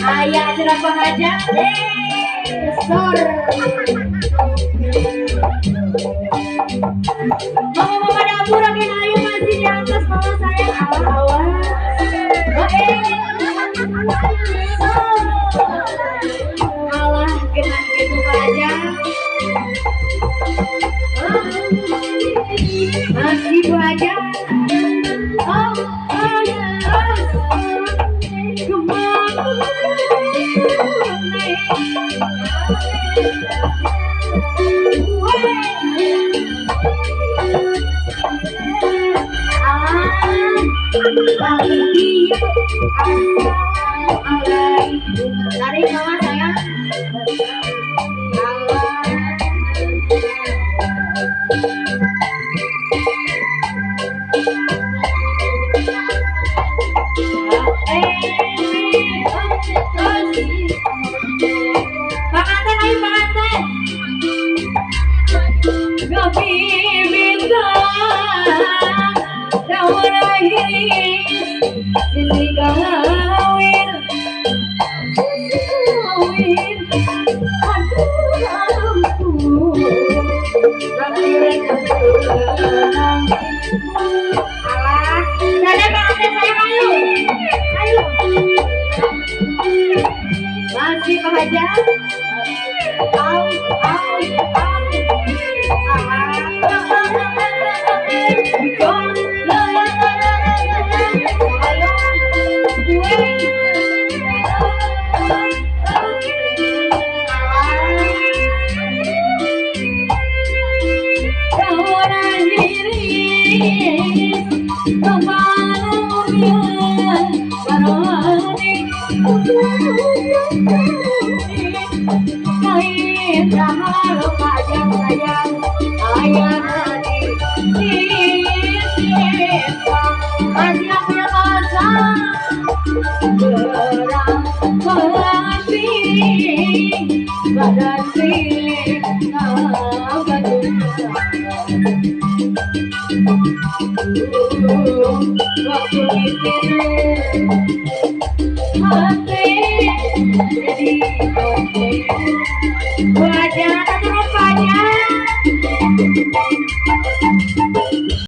Ayah cerapa aja deh, sor. Mama dapur lagi ayo masih di atas mama saya awas. Alah kena gitu aja. Masih aja. Oh, ya. Tarik mama sayang. Panganten ayo panganten. Ngopi bintang Daun Hiris sisi kawin aduh tapi reka pulang alah dada panganten saya ayo masih Pak Haja au badan silik waktu mikir hati jadi wajah tak rupanya